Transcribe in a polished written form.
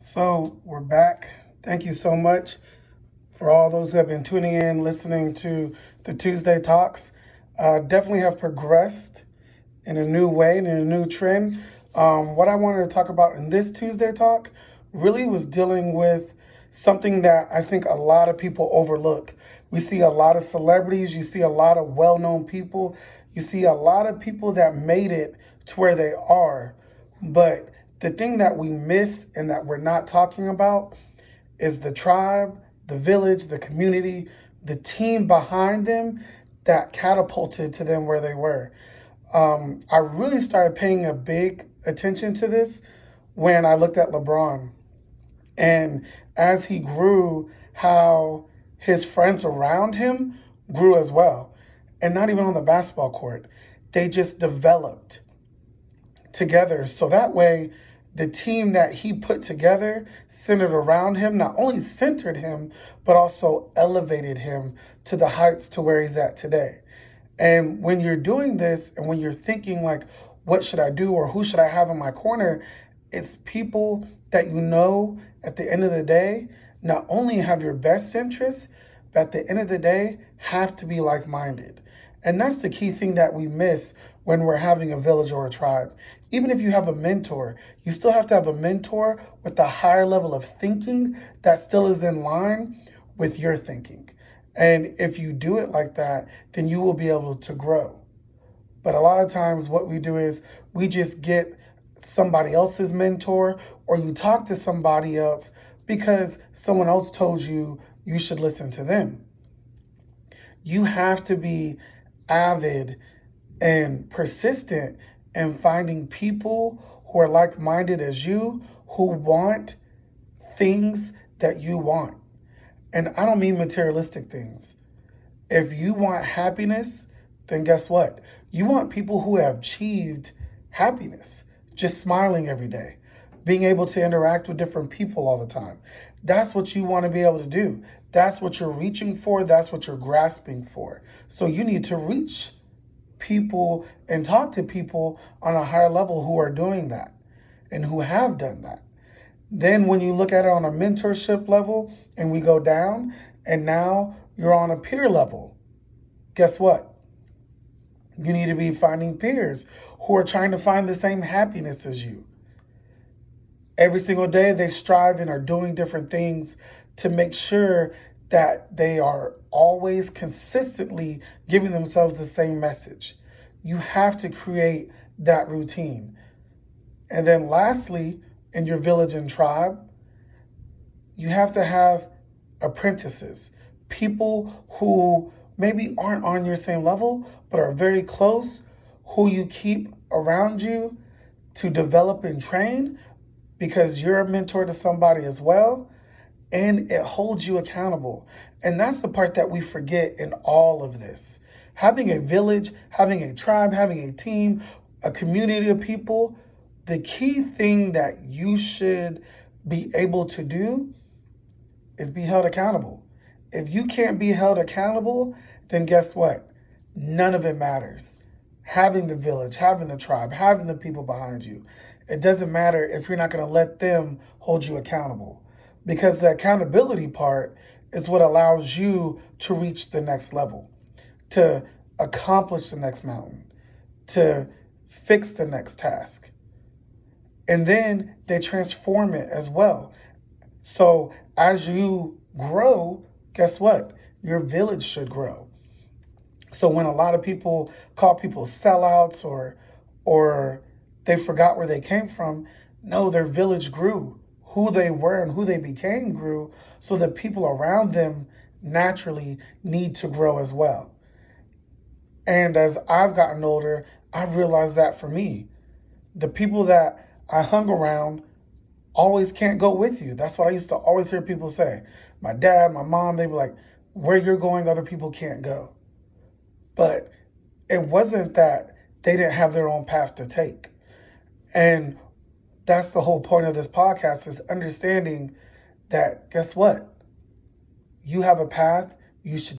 So we're back. Thank you so much for all those who have been tuning in, listening to the Tuesday Talks. Definitely have progressed in a new way and in a new trend. What I wanted to talk about in this Tuesday Talk really was dealing with something that I think a lot of people overlook. We see a lot of celebrities, you see a lot of well known people, you see a lot of people that made it to where they are. But the thing that we miss and that we're not talking about is the tribe, the village, the community, the team behind them that catapulted to them where they were. I really started paying a big attention to this when I looked at LeBron. And as he grew, how his friends around him grew as well. And not even on the basketball court, they just developed together. So that way, the team that he put together, centered around him, not only centered him, but also elevated him to the heights to where he's at today. And when you're doing this and when you're thinking like, what should I do or who should I have in my corner? It's people that you know at the end of the day, not only have your best interests, but at the end of the day, have to be like-minded. And that's the key thing that we miss when we're having a village or a tribe. Even if you have a mentor, you still have to have a mentor with a higher level of thinking that still is in line with your thinking. And if you do it like that, then you will be able to grow. But a lot of times what we do is we just get somebody else's mentor or you talk to somebody else because someone else told you you should listen to them. You have to be avid and persistent in finding people who are like-minded as you, who want things that you want. And I don't mean materialistic things. If you want happiness, then guess what? You want people who have achieved happiness, just smiling every day, being able to interact with different people all the time. That's what you want to be able to do. That's what you're reaching for. That's what you're grasping for. So you need to reach people and talk to people on a higher level who are doing that and who have done that. Then when you look at it on a mentorship level and we go down and now you're on a peer level, guess what? You need to be finding peers who are trying to find the same happiness as you. Every single day they strive and are doing different things to make sure that they are always consistently giving themselves the same message. You have to create that routine. And then lastly, in your village and tribe, you have to have apprentices, people who maybe aren't on your same level, but are very close, who you keep around you to develop and train because you're a mentor to somebody as well, and it holds you accountable. And that's the part that we forget in all of this. Having a village, having a tribe, having a team, a community of people, the key thing that you should be able to do is be held accountable. If you can't be held accountable, then guess what? None of it matters. Having the village, having the tribe, having the people behind you, it doesn't matter if you're not going to let them hold you accountable. Because the accountability part is what allows you to reach the next level, to accomplish the next mountain, to fix the next task. And then they transform it as well. So as you grow, guess what? Your village should grow. So when a lot of people call people sellouts or they forgot where they came from, no, their village grew. Who they were and who they became grew, so the people around them naturally need to grow as well. And as I've gotten older, I've realized that for me, the people that I hung around always can't go with you. That's what I used to always hear people say. My dad, my mom, they were like, where you're going, other people can't go. But it wasn't that they didn't have their own path to take. And that's the whole point of this podcast, is understanding that, guess what? You have a path, you should